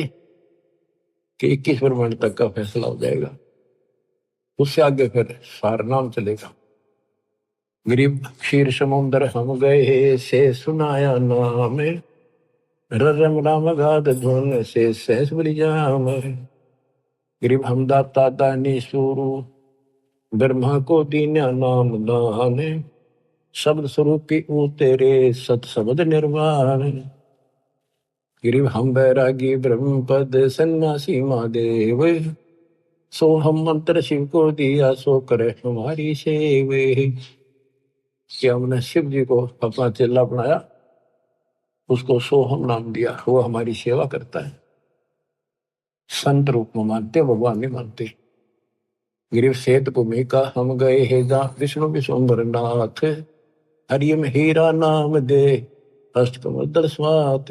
कि 21 ब्रह्मांड तक का फैसला हो जाएगा, उससे आगे फिर सार नाम चलेगा। गिरिम क्षीर समुद्र हम गए से सुनाया नाम, रम राम गाद धुन से सहस बलि जाम। गिरिम हम दाता दानी सुरु ब्रह्मा को दीन्या नाम दान, शब्द स्वरूपी ऊ तेरे सत शब्द निर्वाण। गिरिम हम बैरागी ब्रह्म पद सन्यासी महादेव, सो हम मंत्र शिव को दिया सो करे हमारी सेवे। कि हमने शिव जी को अपना चेला बनाया, उसको सोहम नाम दिया, वो हमारी सेवा करता है। संत रूप में मानते, भगवान नहीं मानते। गिरिव श्वेत भूमिका हम गए हेदा विष्णु विश्वम्बर नाथ, हरियम हीरा नाम दे अष्टकमल स्वात।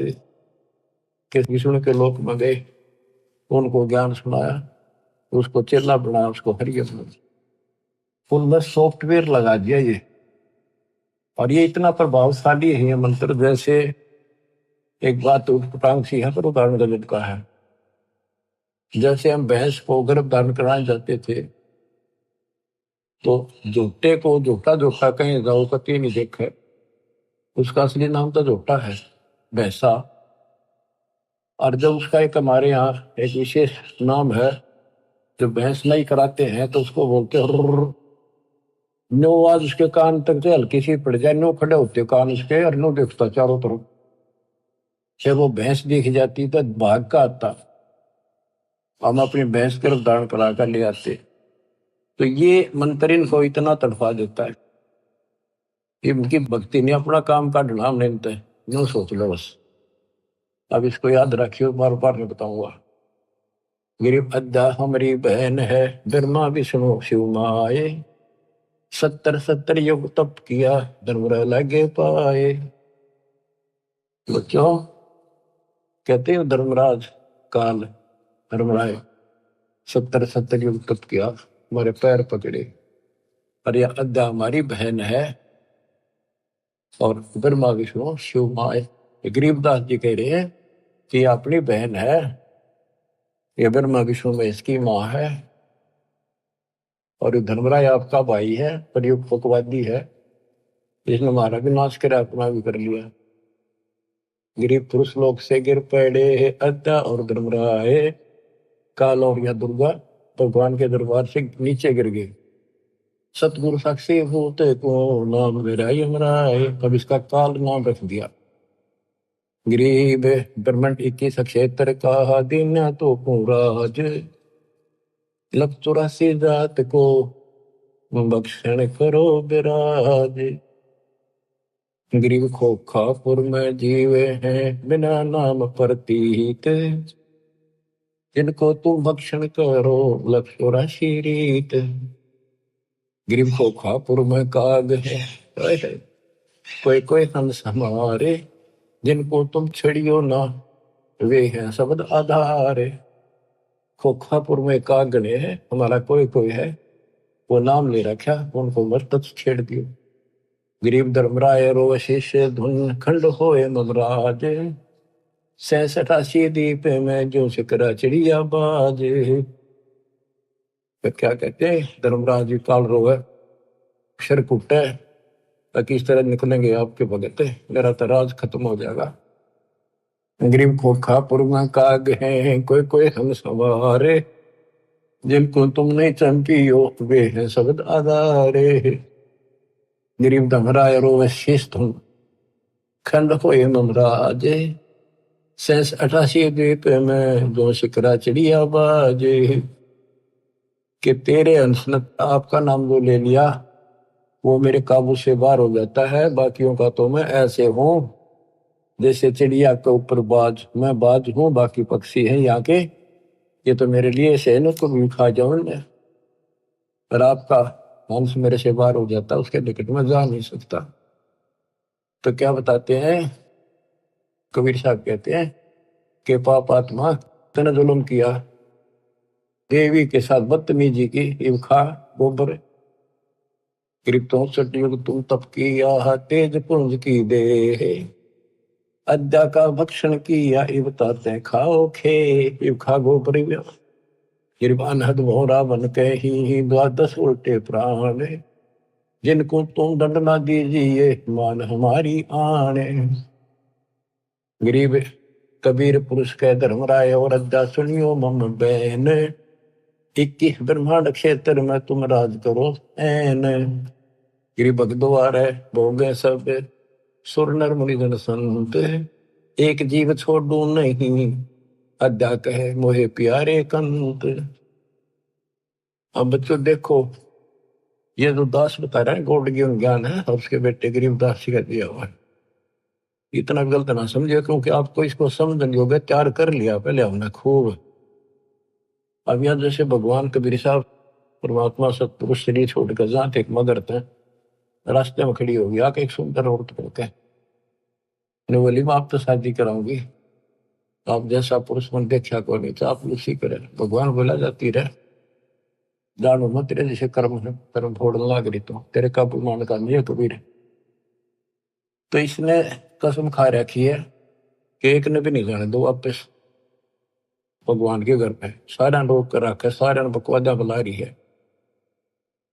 कि विष्णु के लोक में गए, उनको ज्ञान सुनाया, उसको चेला बनाया, उसको हरियम उनमें सॉफ्टवेयर लगा दिया ये। और ये इतना प्रभावशाली है ये मंत्र, जैसे एक बात उटपटांग सी है पर उदाहरण गलत का है। जैसे हम भैंस को गर्भ धारण कराने जाते थे, तो झोटे को झोटा झोटा कहीं जाओ कति नहीं देखे, उसका असली नाम तो झोटा है, भैंसा। और जब उसका एक हमारे यहाँ एक विशेष नाम है, जो भैंस नहीं कराते हैं तो उसको बोलते हैं नो। आवाज उसके कान तक से हल्की सी पड़ जाए, नो खड़े होते कान उसके और नो देखता चारों तरफ। जब वो भैंस दिख जाती तो भाग का आता, हम अपनी भैंस गर्भ धारण करा कर ले आते। तो ये मंत्र इनको इतना तड़फा देता है, इनकी भक्ति ने अपना काम का ढलाम नहीं है, यूं सोच लो बस। अब इसको याद रखियो, बार बार नहीं बताऊंगा। गिरिव अद्दा हमारी बहन है, ब्रह्मा विष्णु शिव माए, 70 युग तप किया धर्मराय लगे पाए। बच्चों कहते हैं धर्मराज काल धर्मराय 70 युग तप किया, हमारे पैर पकड़े। और यह अद्दा हमारी बहन है, और ब्रह्मा विष्णु शिव माए। गरीबदास जी कह रहे हैं कि अपनी बहन है, ये ब्रह्मा विष्णु में इसकी माँ है, और धर्मराय आपका भाई है, पर ये पकवादी है, इसने हमारा भी नाश करा, अपना भी कर लिया। गिरिव पुरुष लोक से गिर पड़े अद्दा और धर्मराय, काल और या दुर्गा भगवान के दरबार से नीचे गिर गए। सतगुरु साक्षी होते को नाम मेरा यमराय, अब इसका काल नाम रख दिया। गरीब ब्रह्मंड 21 क्षेत्र का दीना तो राज, लख 84 जात को बख्शण करो विराज। गरीब खोखापुर में जीवे हैं बिना नाम प्रतीत, जिनको तुम भक्षण करो लख 84 रीत। गरीब खोखापुर में काग है, कोई कोई हंस हमारे, जिनको तुम छड़ियो ना वे हैं शब्द आधारे। खोखापुर में कागने है, हमारा कोई कोई है, वो नाम ले रखा, उनको मत छेड़ दियो। गरीब धर्मराय रो शिष्य धुन खंड होए ममराज, 86 दीप में जो शिकरा चिड़िया बाज। तो क्या कहते हैं धर्मराज जी, काल रोए अक्षर कुटे, ताकि इस तरह निकलेंगे आपके भगत, मेरा तो राज खत्म हो जाएगा। गरीब खोखापुर में काग हैं कोई कोई हम सवारे, जिनको तुम नहीं चंपियो वे हैं शब्द आधारे। गरीब धमराय रो शीश तुम खंड होए ममराज, 88 द्वीप में जो शिकरा चिड़िया बाजे। कि तेरे अंश ने आपका नाम जो ले लिया वो मेरे काबू से बाहर हो जाता है, बाकियों का तो मैं ऐसे हूं जैसे चिड़िया के ऊपर बाज, मैं बाज हूं, बाकी पक्षी हैं यहाँ के, ये तो मेरे लिए सहन को भी खा जाऊं मैं। पर आपका हंस मेरे से बाहर हो जाता, उसके निकट में जा नहीं सकता। तो क्या बताते हैं कबीर साहब, कहते हैं कि पाप आत्मा तने जुल्म किया, देवी के साथ बदतमीजी की, इब खा गोबर। गरीब तो सतयुग तुम तप किया, तेज पुंज की दे, अद्या का भक्षण किया, इब ताते खाओ खे, इब खा गोबर। गरीब अनहद भोरा बन के ही द्वादश उल्टे प्राण, जिनको तुम दंड ना दीजिए मान हमारी आने। गरीब कबीर पुरुष के धर्मराय और अद्या सुनियो मम बैन, 21 ब्रह्मांड क्षेत्र में तुम राज करो ऐन। गिरी भगद्वार है भोगे सब, सुर नर मुनि जन संत, एक जीव छोड़ू नहीं, अद्या कहे मोहे प्यारे कंत। अब बच्चों देखो, ये जो दास बता रहा है गौड़ ज्ञान है, और उसके बेटे गरीबदास जी का दिया हुआ है। इतना गलत ना समझे, क्योंकि आपको इसको समझने योग्य तैयार कर लिया पहले हमने खूब। अब यहाँ जैसे भगवान कबीर साहब परमात्मा सतपुरुष शरीर छोड़कर जहाँ थे मगर थे, रास्ते में खड़ी होगी आके एक सुंदर औरत कहते हैं, बोली मैं आप तो शादी कराऊंगी, आप जैसा पुरुष मन देखा को नहीं, तो आप उसी करे। भगवान बोला जाती रहे जानो मत, तेरे जैसे कर्म है, कर्म फोड़ने लग रही तो तेरे काबू मान का नहीं है कबीर। तो इसने कसम खा रखी है कि एक ने भी नहीं जाने दो वापस भगवान के घर पे। सारा रोक कर रखा है, सारा बकवादा बुला रही है,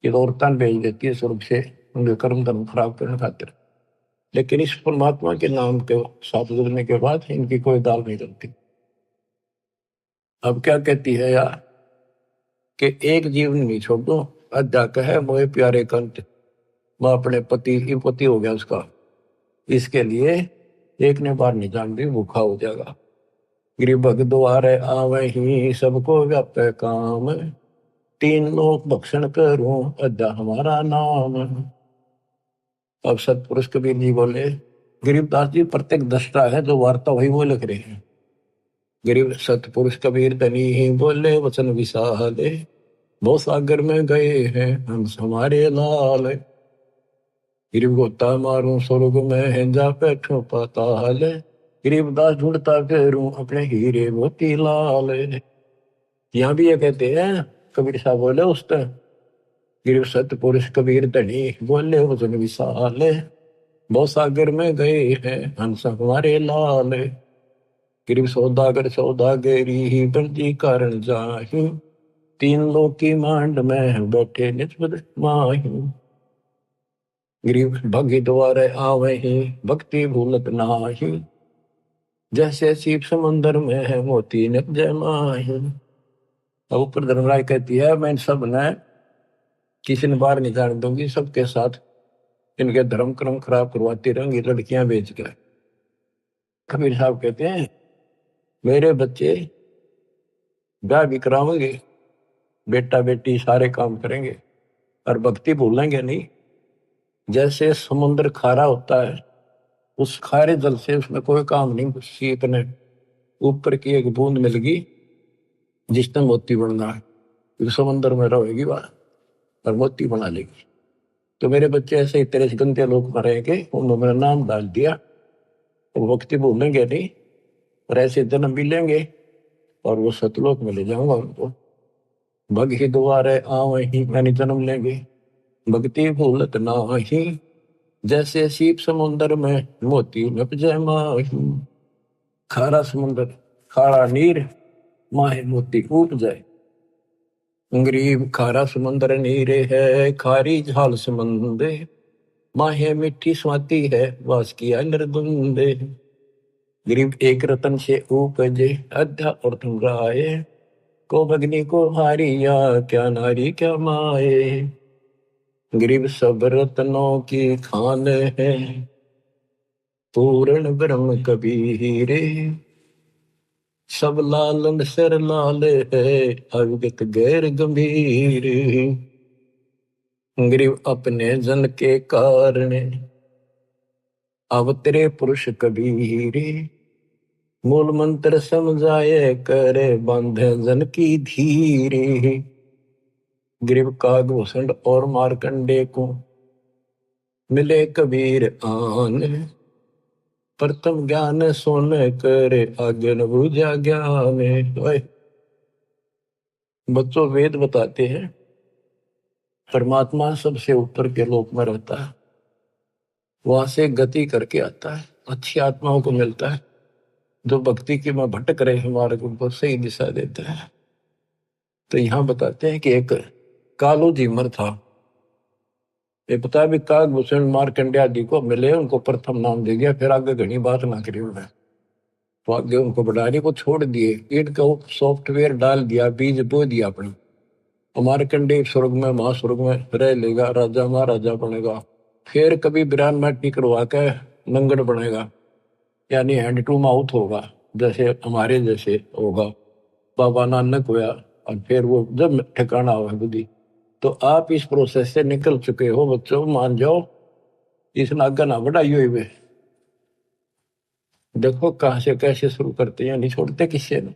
ये तो औरतां भेज देती है स्वर्ग से उनके कर्म धर्म खराब करने खातिर। लेकिन इस परमात्मा के नाम के साथ जुड़ने के बाद इनकी कोई दाल नहीं बनती। अब क्या कहती है यार कि एक जीवन नहीं छोड़ दो, अद्या कहे मोए प्यारे कंत, मैं अपने पति हो गया उसका, इसके लिए एक ने बार नहीं जान दी भूखा हो जाएगा। गिरी भग द्वारे आवे ही सबको व्यापे काम, 3 लोक भक्षण करूं अद्या हमारा नाम। अब सतपुरुष कबीर जी बोले, गरीबदास जी प्रत्येक दृष्टा है, जो वार्ता वही वो लिख रहे हैं। गरीब सतपुरुष कबीर धनी ही बोले वचन विशाले, बहुत सागर में गए हैं हम हमारे लाल। गरीब गोता मारूं स्वर्ग में है जा बैठो पाताल, गरीबदास ढूंढता फिरूं अपने हीरे मोती लाल। यहाँ भी ये कहते हैं कबीर साहब बोले उस तरह, गिर सतपुरुष कबीर धनी बोले वचन विशाल, बहुत सागर में गए हैं हंस हमारे लाल। गिर सौदागर सौदागरी ही बंदी कारण जाही, 3 लोक की मांड में बैठे निस्बत माही। गिरीब भगी द्वारे आवे ही भक्ति भूलत नाही, जैसे सीप समंदर में है मोती निप जय माही। अब ऊपर धर्मराय कहती है मैं सब ने किसी ने बाहर नहीं जाने दूंगी, सबके साथ इनके धर्म क्रम खराब करवाती रहेंगी लड़कियां बेच कर। कबीर साहब कहते हैं मेरे बच्चे ब्याह भी करावेंगे, बेटा बेटी सारे काम करेंगे, और भक्ति भूलेंगे नहीं। जैसे समुद्र खारा होता है, उस खारे जल से उसमें कोई काम नहीं, सीप ने ऊपर की एक बूंद मिल गई जिसने मोती बनना है, फिर समुद्र में रहेगी वह और मोती बना लेगी। तो मेरे बच्चे ऐसे ही तेरे गंदे लोग में रहेंगे, उन्होंने मेरा नाम डाल दिया, वो भक्ति भूलेंगे नहीं, और ऐसे जन्म भी लेंगे और वो सतलोक में ले जाऊंगा उनको। भग ही द्वारे आवे ही मैंने जन्म लेंगे, भक्ति भूलत नाही, जैसे सीप समुद्र में मोती नप जय माही। खारा समुद्र खारा नीर माहे मोती कूट जाए। गरीब खारा समुद्र नीरे है खारी झाल समंदे, माहे मिट्टी स्वाति है वास किया नरदुंदे। गरीब एक रतन से उपजे अध्या और तुम राय, को भगनी को हारिया क्या नारी क्या माए। गरीब सब रत्नों की खान है, पूर्ण ब्रह्म कबीरे, सब लालन सिर लाल है अविगत गैर गंभीर। गरीब अपने जन के कारण अवतरे पुरुष कबीरे, मूल मंत्र समझाए करे बांधे जन की धीरे। गरीब कागभूषण और मारकंडे को मिले कबीर आन, प्रथम ज्ञान सोन करे आगे न बूझा ज्ञान। बच्चों, वेद बताते हैं परमात्मा सबसे ऊपर के लोक में रहता है, वहां से गति करके आता है, अच्छी आत्माओं को मिलता है, जो भक्ति की में भटक रहे हैं मार्ग उनको सही दिशा देता है। तो यहाँ बताते हैं कि एक कालो जीमर था। ये पता है भी काकभूषण मार्कंडेय आदि को मिले, उनको प्रथम नाम दे दिया, फिर आगे घनी बात ना करी उन्होंने। तो आगे उनको बढ़ाने को छोड़ दिए, इनका सॉफ्टवेयर डाल दिया, बीज बो दिया अपने। मार्कंडेय स्वर्ग में महास्वर्ग में रह लेगा, राजा महाराजा बनेगा, फिर कभी बिरान माटी करवा के नंगड़ बनेगा, यानी हैंड टू माउथ होगा, जैसे हमारे जैसे होगा। बाबा नानक हुआ, और फिर वो जब ठिकाना हुआ बुद्धि। तो आप इस प्रोसेस से निकल चुके हो बच्चों, मान जाओ, इस नागा ना बढ़ाई हुई वे। देखो कहां से कैसे शुरू करते हैं, नहीं छोड़ते किससे न।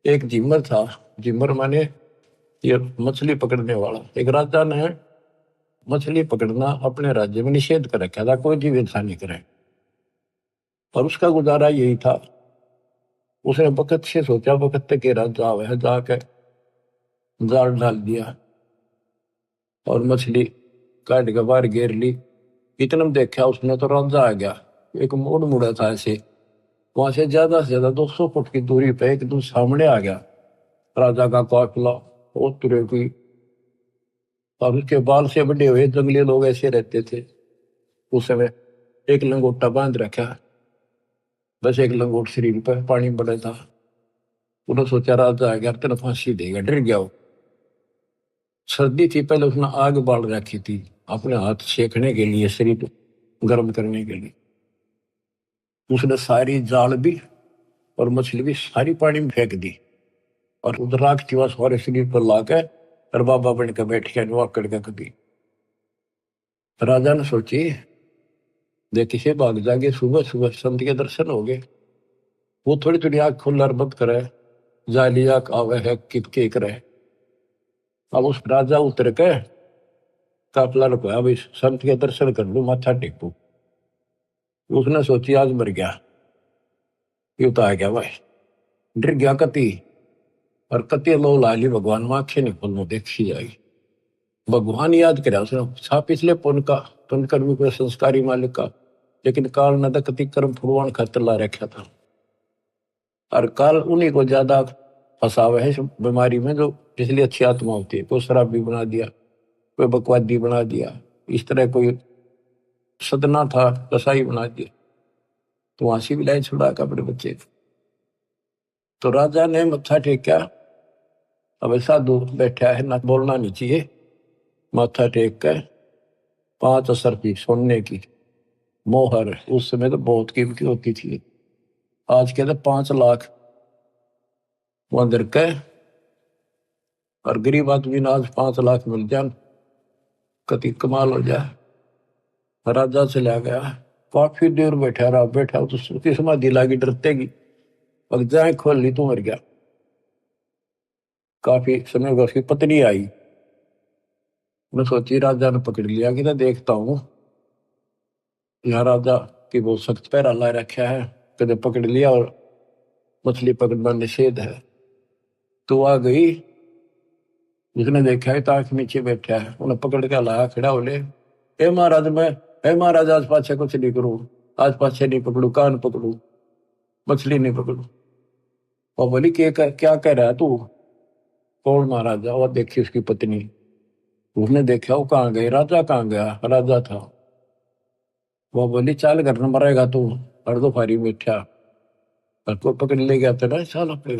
एक जिमर था, जिमर माने ये मछली पकड़ने वाला। एक राजा ने मछली पकड़ना अपने राज्य में निषेध कर रखा था, कोई जीव इंसान नहीं करे, और उसका गुजारा यही था। उसने बखत से सोचा, बखत के राजा आवे, जाके जाल डाल दिया और मछली काट के बाहर घेर ली। इतना में देखा उसने तो राजा आ गया, एक मोड़ मुड़ा था ऐसे, वहां से ज्यादा 200 फुट की दूरी पे एकदम सामने आ गया राजा का काफिला। वो तुरे की, और उसके बाल से बड़े हुए जंगली लोग ऐसे रहते थे उस समय। एक लंगोटा बांध रखा, बस एक लंगोट शरीर पर, पानी में बड़ा था। उन्होंने सोचा राजा आ गया तेना फांसी देगा, डर गया वो। सर्दी थी, पहले उसने आग बाल रखी थी अपने हाथ सेकने के लिए, शरीर गर्म करने के लिए। उसने सारी जाल भी और मछली भी सारी पानी में फेंक दी, और उधर राख चिवा सारे शरीर पर लाकर और बाबा बन के बैठ गया नुआकड़ के कभी। राजा ने सोची देखी से भाग जागे, सुबह सुबह संत के दर्शन हो गए। वो थोड़ी थोड़ी आग खुल्लर बंद करे, जाली आग आवे है कित के करे। अब उस राजा उतर के काफला रुपया, अब इस संत के दर्शन कर लू, माथा टेकू। उसने सोची आज मर गया, ये तो आ गया भाई, डर गया कति, और कति लो लाली भगवान में आंखें नहीं खोलने देखी जाएगी। भगवान याद करे उसने, छा पिछले पुण्य का, पुण्य कर्मी को संस्कारी मालिक का, लेकिन काल न तो कति कर्म फुलवान खातर ला रखा था। और काल उन्हीं को ज्यादा फंसावे है इस बीमारी में, जो पिछली अच्छी आत्मा होती है। कोई शराबी बना दिया, कोई बकवादी बना दिया, इस तरह कोई सदना था कसाई बना दिया, तो वहां से भी लाइन छुड़ा का अपने बच्चे को। तो राजा ने मत्था टेका, अब साधु बैठा है ना, बोलना नहीं चाहिए। माथा टेक कर 5 असर की सोने की मोहर, उस समय तो बहुत कीमती होती थी, आज के तो 5 लाख वहां दर के, और गरीब आदमी ने आज 5 लाख मिल जाए, कति कमाल हो जाए। राजा चला गया, काफी देर बैठा रहा, बैठा तो उसकी समाधि लागी डरतेगी, अब जाए खोल ली तो मर गया। काफी समय बाद उसकी पत्नी आई, मैं सोची राजा ने पकड़ लिया कि ना देखता हूँ, यहाँ राजा की बहुत सख्त पैरा ला रखा है, कदे पकड़ लिया और मछली पकड़ना निषेध है। तो आ गई, जिसने देखा है ताक नीचे बैठा है, उन्हें पकड़ के लाया, खड़ा हो ले, ए महाराज मैं, ए महाराज आज पाछे कुछ नहीं करूं, आज पाछे नहीं पकड़ू, कान पकड़ू, मछली नहीं पकड़ू। और बोली क्या कह रहा है तू? कौन महाराजा? और देखी उसकी पत्नी। उसने देखा वो कहाँ गई, राजा कहाँ गया, राजा था। वो बोली चाल घर में मरेगा तू, और दो फारी बैठा, और को पकड़ ले गया तेरा चाल अपने।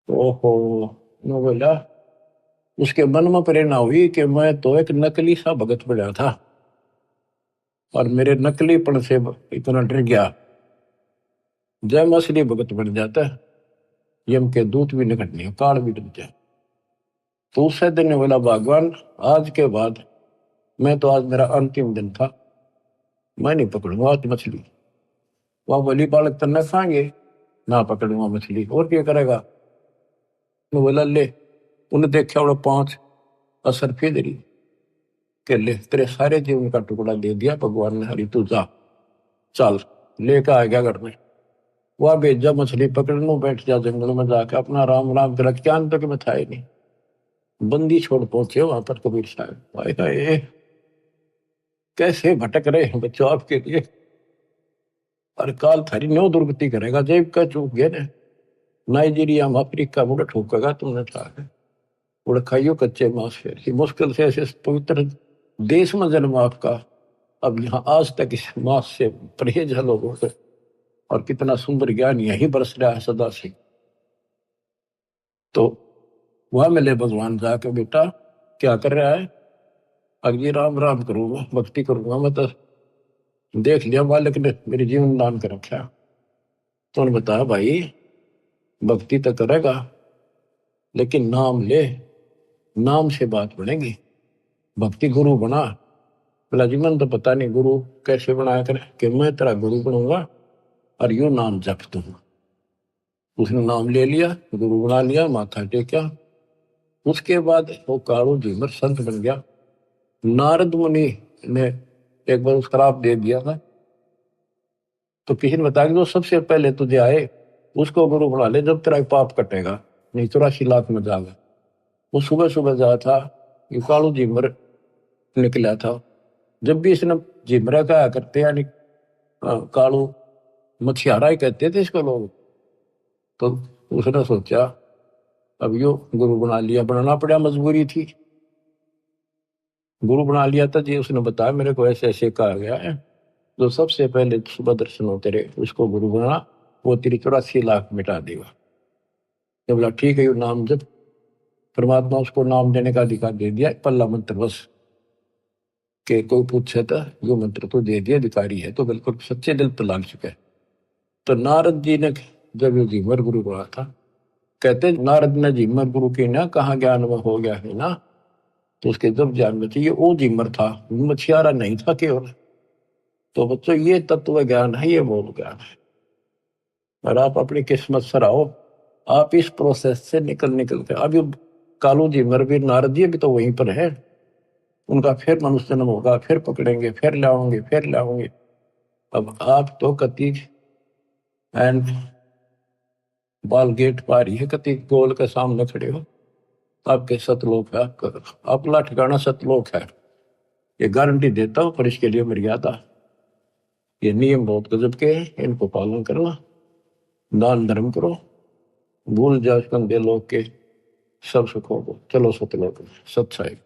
ओहो, मैं बोला, उसके मन में प्रेरणा हुई कि मैं तो एक नकली सा भगत बना था, और मेरे नकलीपन से इतना डर गया, जब मैं असली भगत बन जाता यम के दूत भी निकट नहीं, काल भी डर जाए। तो उससे दिन ने बोला भगवान आज के बाद, मैं तो आज मेरा अंतिम दिन था, मैं नहीं पकड़ूंगा आज मछली। वह बोली बालक तन्ना खाएंगे, ना पकड़ूंगा मछली, और क्या करेगा? मैं बोला ले, उन्हें देखा उन्हें 5 असर फिर के ले, तेरे सारे जीवन का टुकड़ा दे दिया भगवान ने, हरी तू जा, चल लेकर आ गया घर में। वह भेजा मछली पकड़ने, बैठ जा जंगल में जाकर अपना राम राम कर, क्या तक में था ही नहीं। बंदी छोड़ पहुंचे वहां पर कबीर साहब, हाय हाय कैसे भटक रहे हैं बच्चों आपके लिए, और काल थारी न्यो दुर्गति करेगा, जेब का चूक गया ने नाइजीरिया में अफ्रीका मुड़ ठोकेगा तुमने था उड़ खाइयो कच्चे मांस, फिर मुश्किल से ऐसे पवित्र देश में जन्म आपका, अब यहाँ आज तक इस मांस से परहेज है लोगों से, और कितना सुंदर ज्ञान यही बरस रहा है सदा से। तो वह मिले भगवान जाके, बेटा क्या कर रहा है? अगर राम राम करूंगा, भक्ति करूंगा, मैं तो देख लिया बालक ने मेरे जीवन दान कर रखा। तो उन्होंने बताया भाई भक्ति तो करेगा लेकिन नाम ले, नाम से बात बनेगी, भक्ति गुरु बना। बोला जी मन तो पता नहीं गुरु कैसे बनाया करे, कि मैं तेरा गुरु बनूंगा और यू नाम जप दूंगा। उसने नाम ले लिया, गुरु बना लिया, माथा टेका। उसके बाद वो कालू झीमर संत बन गया। नारद मुनि ने एक बार उसका श्राप दे दिया था, तो किसी ने बताया कि जो सबसे पहले तुझे आए उसको गुरु बना ले, जब तेरा पाप कटेगा, नहीं 84 लाख में जाएगा। वो सुबह सुबह जाया था, ये कालू झीमर निकला था। जब भी इसने झिमरा कहा करते, यानी कालू मछियारा ही कहते थे इसको लोग, तो उसने सोचा अब यो गुरु बना लिया, बनाना पड़ा, मजबूरी थी। गुरु बना लिया था जी, उसने बताया मेरे को ऐसे ऐसे कहा गया है, जो सबसे पहले सुबह दर्शन हो तेरे उसको गुरु बना, वो तेरी 84 लाख मिटा देगा। तो बोला ठीक है, यू नाम जब परमात्मा उसको नाम देने का अधिकार दे दिया, पल्ला मंत्र बस के कोई पूछे तो यो मंत्र तो दे दिया, अधिकारी है तो बिल्कुल सच्चे दिल पर लाग चुका है। तो नारद जी ने जब ये झीमर गुरु बना था, कहते नारद ने झीमर गुरु की ना कहा ज्ञान में हो गया है ना, तो उसके जब ज्ञान में चाहिए वो झीमर था, मछियारा नहीं था केवल। तो बच्चों ये तत्व ज्ञान है, ये मूल ज्ञान है, और आप अपनी किस्मत सराहो, आप इस प्रोसेस से निकल के अभी कालू झीमर भी नारद जी भी तो वहीं पर है, उनका फिर मनुष्य जन्म होगा, फिर पकड़ेंगे, फिर लाओगे, फिर लाओगे। अब आप तो कति एंड बाल गेट पार ही है, कति गोल के सामने खड़े हो, आपके सतलोक है, आपका अपना ठिकाना सतलोक है, ये गारंटी देता हूं। पर इसके लिए मर्यादा, ये नियम बहुत गजब के हैं, इनको पालन करना, दान धर्म करो, भूल जाओ कंधे लोग के सब सुखों को, चलो सतलोक सत्साई।